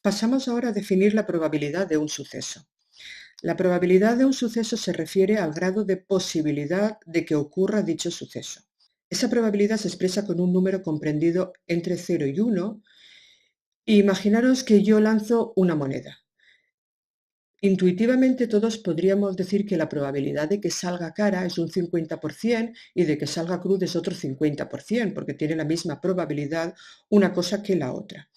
Pasamos ahora a definir la probabilidad de un suceso. La probabilidad de un suceso se refiere al grado de posibilidad de que ocurra dicho suceso. Esa probabilidad se expresa con un número comprendido entre 0 y 1. Imaginaros que yo lanzo una moneda. Intuitivamente todos podríamos decir que la probabilidad de que salga cara es un 50% y de que salga cruz es otro 50%, porque tiene la misma probabilidad una cosa que la otra.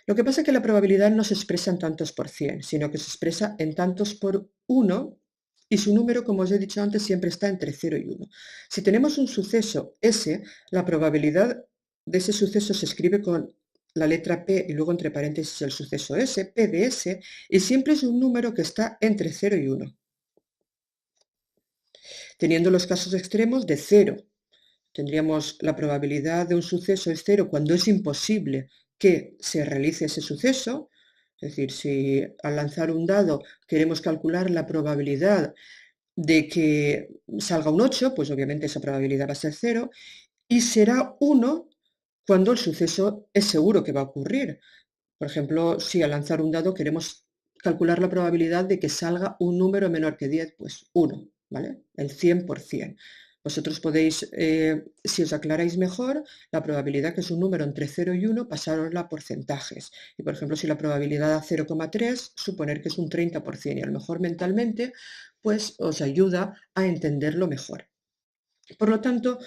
Lo que pasa es que la probabilidad no se expresa en tantos por cien, sino que se expresa en tantos por 1 y su número, como os he dicho antes, siempre está entre 0 y 1. Si tenemos un suceso S, la probabilidad de ese suceso se escribe con la letra P y luego entre paréntesis el suceso S, P de S, y siempre es un número que está entre 0 y 1. Teniendo los casos extremos de 0, tendríamos la probabilidad de un suceso es 0 cuando es imposible que se realice ese suceso. Es decir, si al lanzar un dado queremos calcular la probabilidad de que salga un 8, pues obviamente esa probabilidad va a ser 0, y será 1 cuando el suceso es seguro que va a ocurrir. Por ejemplo, si al lanzar un dado queremos calcular la probabilidad de que salga un número menor que 10, pues 1, ¿vale? El 100%. Vosotros podéis, si os aclaráis mejor, la probabilidad que es un número entre 0 y 1, pasarosla a porcentajes. Y por ejemplo, si la probabilidad da 0,3, suponer que es un 30%. Y a lo mejor mentalmente, pues os ayuda a entenderlo mejor. Por lo tanto,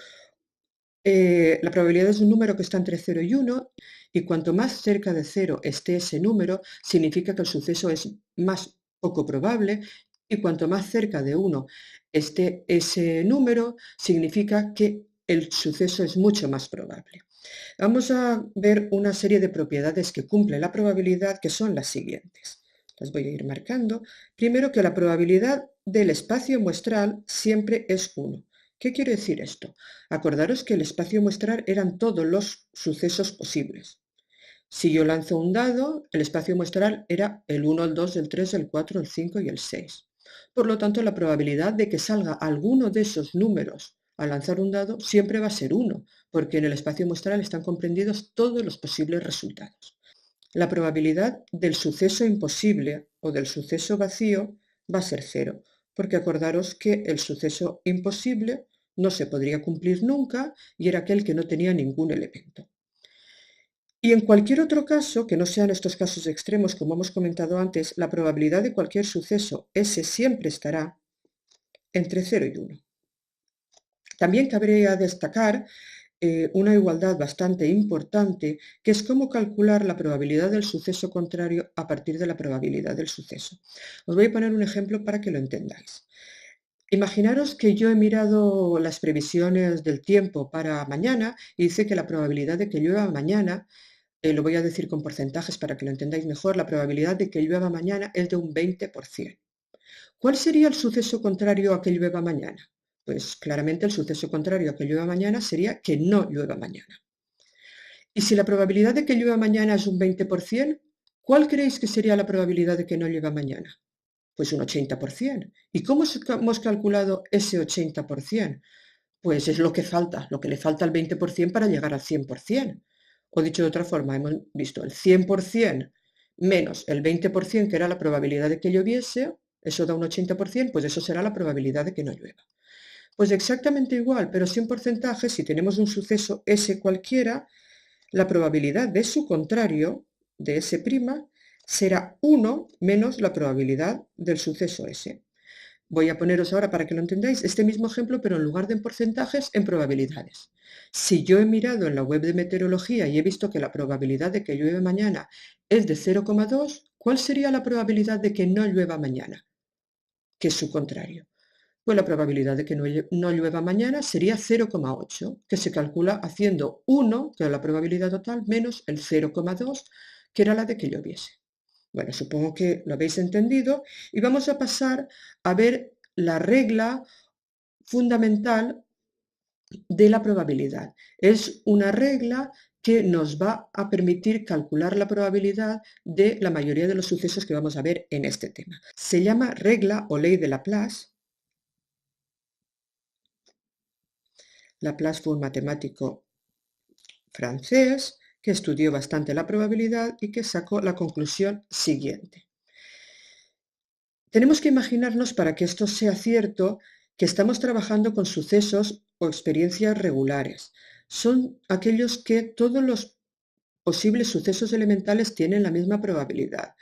la probabilidad es un número que está entre 0 y 1 y cuanto más cerca de 0 esté ese número, significa que el suceso es más poco probable y cuanto más cerca de 1 esté ese número, significa que el suceso es mucho más probable. Vamos a ver una serie de propiedades que cumple la probabilidad, que son las siguientes. Las voy a ir marcando. Primero, que la probabilidad del espacio muestral siempre es 1. ¿Qué quiere decir esto? Acordaros que el espacio muestral eran todos los sucesos posibles. Si yo lanzo un dado, el espacio muestral era el 1, el 2, el 3, el 4, el 5 y el 6. Por lo tanto, la probabilidad de que salga alguno de esos números al lanzar un dado siempre va a ser 1, porque en el espacio muestral están comprendidos todos los posibles resultados. La probabilidad del suceso imposible o del suceso vacío va a ser 0, porque acordaros que el suceso imposible no se podría cumplir nunca y era aquel que no tenía ningún elemento. Y en cualquier otro caso, que no sean estos casos extremos como hemos comentado antes, la probabilidad de cualquier suceso S siempre estará entre 0 y 1. También cabría destacar una igualdad bastante importante, que es cómo calcular la probabilidad del suceso contrario a partir de la probabilidad del suceso. Os voy a poner un ejemplo para que lo entendáis. Imaginaros que yo he mirado las previsiones del tiempo para mañana y dice que la probabilidad de que llueva mañana, lo voy a decir con porcentajes para que lo entendáis mejor, la probabilidad de que llueva mañana es de un 20%. ¿Cuál sería el suceso contrario a que llueva mañana? Pues claramente el suceso contrario a que llueva mañana sería que no llueva mañana. Y si la probabilidad de que llueva mañana es un 20%, ¿cuál creéis que sería la probabilidad de que no llueva mañana? Pues un 80%. ¿Y cómo hemos calculado ese 80%? Pues es lo que falta, lo que le falta al 20% para llegar al 100%. O dicho de otra forma, hemos visto el 100% menos el 20% que era la probabilidad de que lloviese, eso da un 80%, pues eso será la probabilidad de que no llueva. Pues exactamente igual, pero sin porcentaje, si tenemos un suceso S cualquiera, la probabilidad de su contrario, de S', será 1 menos la probabilidad del suceso S. Voy a poneros ahora, para que lo entendáis, este mismo ejemplo, pero en lugar de en porcentajes, en probabilidades. Si yo he mirado en la web de meteorología y he visto que la probabilidad de que llueva mañana es de 0,2, ¿cuál sería la probabilidad de que no llueva mañana? Que es su contrario. Pues la probabilidad de que no llueva mañana sería 0,8, que se calcula haciendo 1, que es la probabilidad total, menos el 0,2, que era la de que lloviese. Bueno, supongo que lo habéis entendido y vamos a pasar a ver la regla fundamental de la probabilidad. Es una regla que nos va a permitir calcular la probabilidad de la mayoría de los sucesos que vamos a ver en este tema. Se llama regla o ley de Laplace. Laplace fue un matemático francés que estudió bastante la probabilidad y que sacó la conclusión siguiente. Tenemos que imaginarnos, para que esto sea cierto, que estamos trabajando con sucesos o experiencias regulares. Son aquellos que todos los posibles sucesos elementales tienen la misma probabilidad.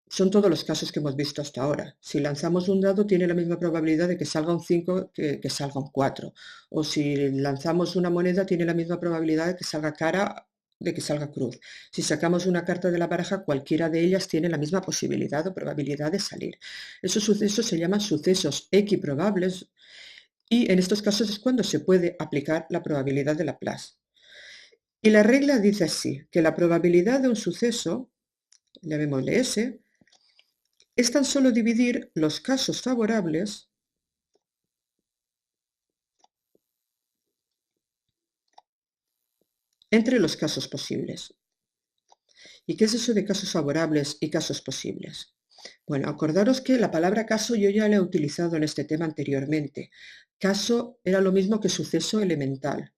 Son todos los casos que hemos visto hasta ahora. Si lanzamos un dado, tiene la misma probabilidad de que salga un 5 que salga un 4. O si lanzamos una moneda, tiene la misma probabilidad de que salga cara de que salga cruz. Si sacamos una carta de la baraja, cualquiera de ellas tiene la misma posibilidad o probabilidad de salir. Esos sucesos se llaman sucesos equiprobables y en estos casos es cuando se puede aplicar la probabilidad de Laplace. Y la regla dice así, que la probabilidad de un suceso, llamémosle S, es tan solo dividir los casos favorables entre los casos posibles. ¿Y qué es eso de casos favorables y casos posibles? Bueno, acordaros que la palabra caso yo ya la he utilizado en este tema anteriormente. Caso era lo mismo que suceso elemental.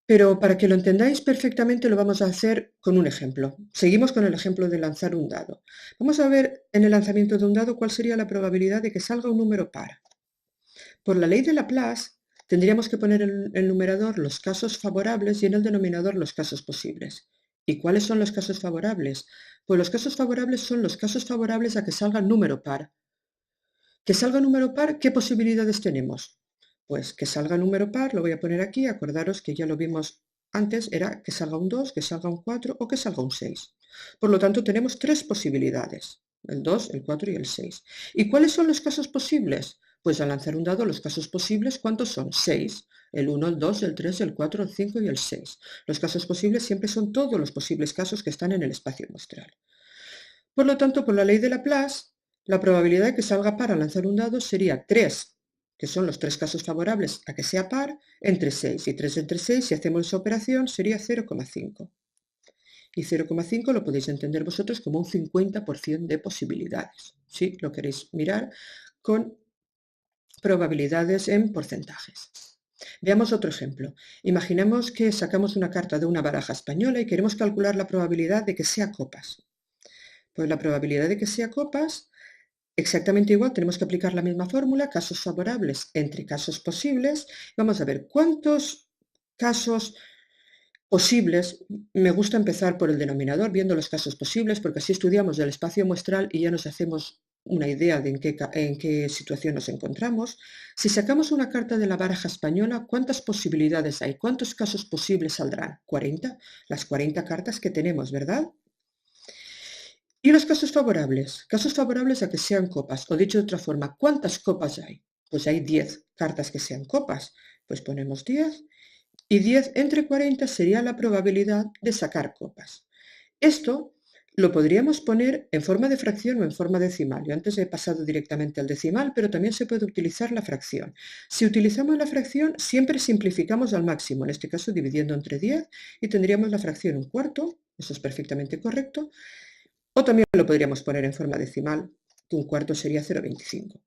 Pero para que lo entendáis perfectamente lo vamos a hacer con un ejemplo. Seguimos con el ejemplo de lanzar un dado. Vamos a ver en el lanzamiento de un dado cuál sería la probabilidad de que salga un número par. Por la ley de Laplace, tendríamos que poner en el numerador los casos favorables y en el denominador los casos posibles. ¿Y cuáles son los casos favorables? Pues los casos favorables son los casos favorables a que salga número par. ¿Que salga número par, qué posibilidades tenemos? Pues que salga número par, lo voy a poner aquí, acordaros que ya lo vimos antes, era que salga un 2, que salga un 4 o que salga un 6. Por lo tanto, tenemos tres posibilidades, el 2, el 4 y el 6. ¿Y cuáles son los casos posibles? Pues al lanzar un dado, los casos posibles, ¿cuántos son? 6. El 1, el 2, el 3, el 4, el 5 y el 6. Los casos posibles siempre son todos los posibles casos que están en el espacio muestral. Por lo tanto, por la ley de Laplace, la probabilidad de que salga par al lanzar un dado sería 3, que son los tres casos favorables a que sea par, entre 6. Y 3 entre 6, si hacemos esa operación, sería 0,5. Y 0,5 lo podéis entender vosotros como un 50% de posibilidades, si lo queréis mirar con probabilidades en porcentajes. Veamos otro ejemplo. Imaginemos que sacamos una carta de una baraja española y queremos calcular la probabilidad de que sea copas. Pues la probabilidad de que sea copas, exactamente igual, tenemos que aplicar la misma fórmula, casos favorables entre casos posibles. Vamos a ver cuántos casos posibles. Me gusta empezar por el denominador, viendo los casos posibles, porque así estudiamos del espacio muestral y ya nos hacemos una idea de en qué situación nos encontramos. Si sacamos una carta de la baraja española, ¿cuántas posibilidades hay? ¿Cuántos casos posibles saldrán? 40. Las 40 cartas que tenemos, ¿verdad? ¿Y los casos favorables? Casos favorables a que sean copas, o dicho de otra forma, ¿cuántas copas hay? Pues hay 10 cartas que sean copas, pues ponemos 10, y 10 entre 40 sería la probabilidad de sacar copas. Esto lo podríamos poner en forma de fracción o en forma decimal. Yo antes he pasado directamente al decimal, pero también se puede utilizar la fracción. Si utilizamos la fracción, siempre simplificamos al máximo, en este caso dividiendo entre 10, y tendríamos la fracción un cuarto, eso es perfectamente correcto. O también lo podríamos poner en forma decimal, que un cuarto sería 0,25.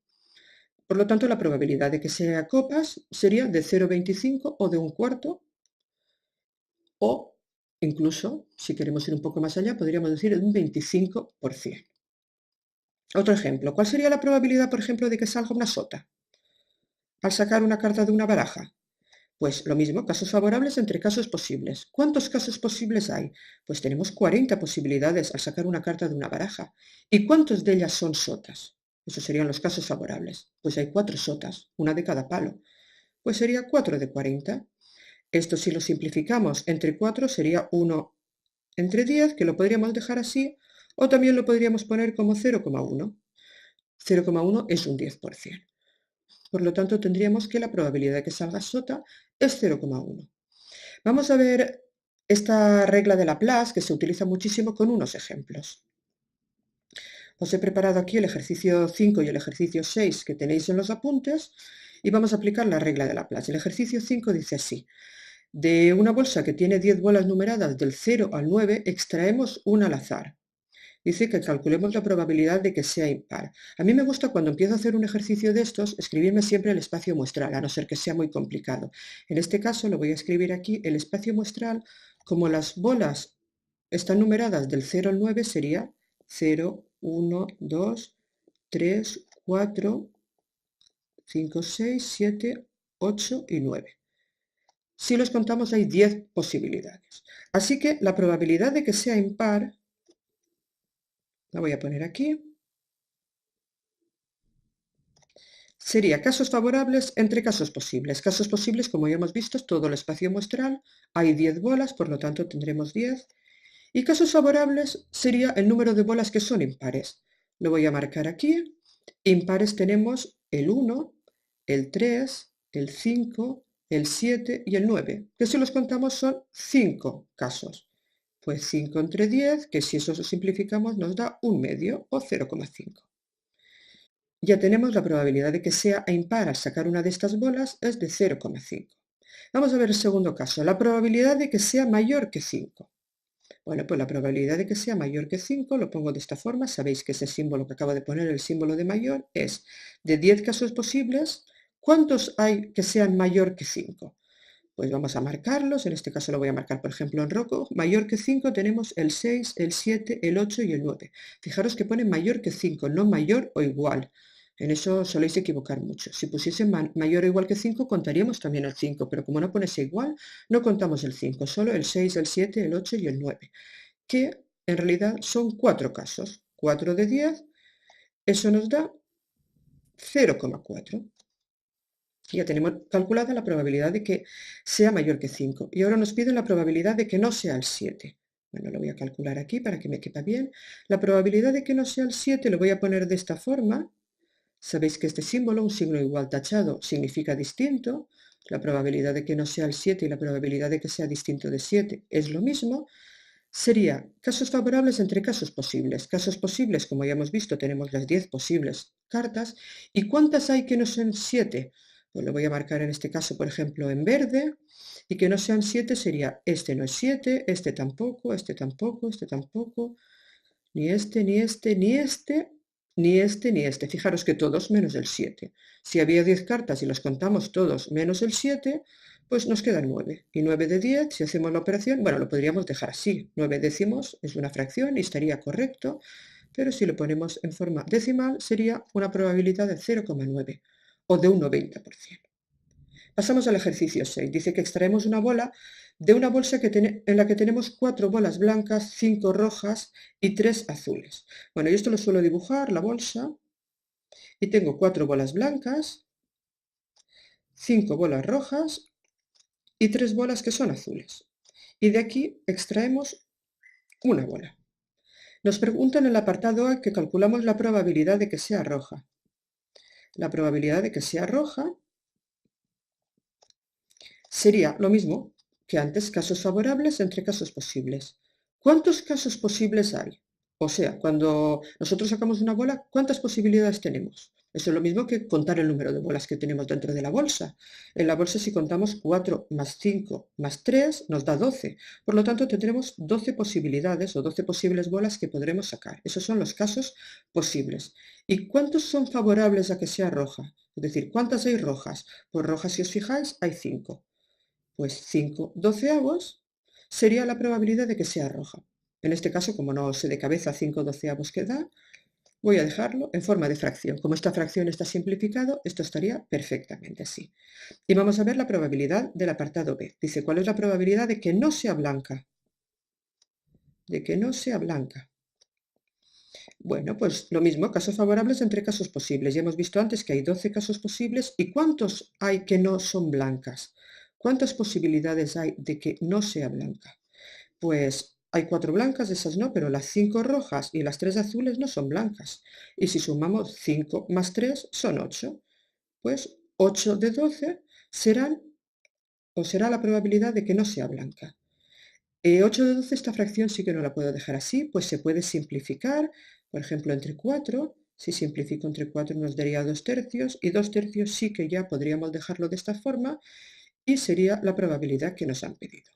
Por lo tanto, la probabilidad de que sea copas sería de 0,25 o de un cuarto, o incluso, si queremos ir un poco más allá, podríamos decir un 25%. Otro ejemplo, ¿cuál sería la probabilidad, por ejemplo, de que salga una sota al sacar una carta de una baraja? Pues lo mismo, casos favorables entre casos posibles. ¿Cuántos casos posibles hay? Pues tenemos 40 posibilidades al sacar una carta de una baraja. ¿Y cuántos de ellas son sotas? Esos serían los casos favorables. Pues hay 4 sotas, una de cada palo. Pues sería 4 de 40. Esto si lo simplificamos entre 4 sería 1 entre 10, que lo podríamos dejar así, o también lo podríamos poner como 0,1. 0,1 es un 10%. Por lo tanto, tendríamos que la probabilidad de que salga sota es 0,1. Vamos a ver esta regla de Laplace, que se utiliza muchísimo, con unos ejemplos. Os he preparado aquí el ejercicio 5 y el ejercicio 6 que tenéis en los apuntes y vamos a aplicar la regla de Laplace. El ejercicio 5 dice así: de una bolsa que tiene 10 bolas numeradas del 0 al 9, extraemos una al azar. Dice que calculemos la probabilidad de que sea impar. A mí me gusta, cuando empiezo a hacer un ejercicio de estos, escribirme siempre el espacio muestral, a no ser que sea muy complicado. En este caso lo voy a escribir aquí, el espacio muestral Como las bolas están numeradas del 0 al 9, sería 0, 1, 2, 3, 4, 5, 6, 7, 8 y 9. Si los contamos hay 10 posibilidades. Así que la probabilidad de que sea impar, la voy a poner aquí, sería casos favorables entre casos posibles. Casos posibles, como ya hemos visto, es todo el espacio muestral. Hay 10 bolas, por lo tanto tendremos 10. Y casos favorables sería el número de bolas que son impares. Lo voy a marcar aquí. Impares tenemos el 1, el 3, el 5, el 7 y el 9, que si los contamos son 5 casos. Pues 5 entre 10, que si eso lo simplificamos nos da un medio o 0,5. Ya tenemos la probabilidad de que sea impar al sacar una de estas bolas es de 0,5. Vamos a ver el segundo caso, la probabilidad de que sea mayor que 5. Bueno, pues la probabilidad de que sea mayor que 5 lo pongo de esta forma. Sabéis que ese símbolo que acabo de poner, el símbolo de mayor, es de 10 casos posibles, ¿cuántos hay que sean mayor que 5? Pues vamos a marcarlos, en este caso lo voy a marcar por ejemplo en rojo. Mayor que 5 tenemos el 6, el 7, el 8 y el 9. Fijaros que pone mayor que 5, no mayor o igual. En eso soléis equivocar mucho. Si pusiese mayor o igual que 5, contaríamos también el 5, pero como no pones igual, no contamos el 5, solo el 6, el 7, el 8 y el 9, que en realidad son 4 casos. 4 de 10, eso nos da 0,4. Ya tenemos calculada la probabilidad de que sea mayor que 5. Y ahora nos piden la probabilidad de que no sea el 7. Bueno, lo voy a calcular aquí para que me quepa bien. La probabilidad de que no sea el 7 lo voy a poner de esta forma. Sabéis que este símbolo, un signo igual tachado, significa distinto. La probabilidad de que no sea el 7 y la probabilidad de que sea distinto de 7 es lo mismo. Sería casos favorables entre casos posibles. Casos posibles, como ya hemos visto, tenemos las 10 posibles cartas. ¿Y cuántas hay que no sean 7? Pues lo voy a marcar en este caso, por ejemplo, en verde. Y que no sean 7 sería este no es 7, este tampoco, este tampoco, este tampoco, ni este, ni este, ni este, ni este, ni este. Fijaros que todos menos el 7. Si había 10 cartas y los contamos todos menos el 7, pues nos quedan 9. Y 9 de 10, si hacemos la operación, bueno, lo podríamos dejar así. 9 décimos es una fracción y estaría correcto, pero si lo ponemos en forma decimal sería una probabilidad de 0,9 o de un 90%. Pasamos al ejercicio 6. Dice que extraemos una bola de una bolsa en la que tenemos 4 bolas blancas, 5 rojas y 3 azules. Bueno, yo esto lo suelo dibujar, la bolsa, y tengo 4 bolas blancas, 5 bolas rojas y 3 bolas que son azules. Y de aquí extraemos una bola. Nos preguntan en el apartado A que calculamos la probabilidad de que sea roja. La probabilidad de que sea roja sería lo mismo que antes, casos favorables entre casos posibles. ¿Cuántos casos posibles hay? O sea, cuando nosotros sacamos una bola, ¿cuántas posibilidades tenemos? Eso es lo mismo que contar el número de bolas que tenemos dentro de la bolsa. En la bolsa si contamos 4 más 5 más 3 nos da 12. Por lo tanto, tendremos 12 posibilidades o 12 posibles bolas que podremos sacar. Esos son los casos posibles. ¿Y cuántos son favorables a que sea roja? Es decir, ¿cuántas hay rojas? Pues rojas, si os fijáis, hay 5. Pues 5 doceavos sería la probabilidad de que sea roja. En este caso, como no sé de cabeza 5 doceavos que da, voy a dejarlo en forma de fracción. Como esta fracción está simplificado, esto estaría perfectamente así. Y vamos a ver la probabilidad del apartado B. Dice, ¿cuál es la probabilidad de que no sea blanca? De que no sea blanca. Bueno, pues lo mismo, casos favorables entre casos posibles. Ya hemos visto antes que hay 12 casos posibles. ¿Y cuántos hay que no son blancas? ¿Cuántas posibilidades hay de que no sea blanca? Pues hay 4 blancas, esas no, pero las 5 rojas y las 3 azules no son blancas. Y si sumamos 5 más 3 son 8. Pues 8 de 12 serán, o será la probabilidad de que no sea blanca. 8 de 12, esta fracción sí que no la puedo dejar así, pues se puede simplificar, por ejemplo, entre 4. Si simplifico entre 4 nos daría 2 tercios, y 2 tercios sí que ya podríamos dejarlo de esta forma, y sería la probabilidad que nos han pedido.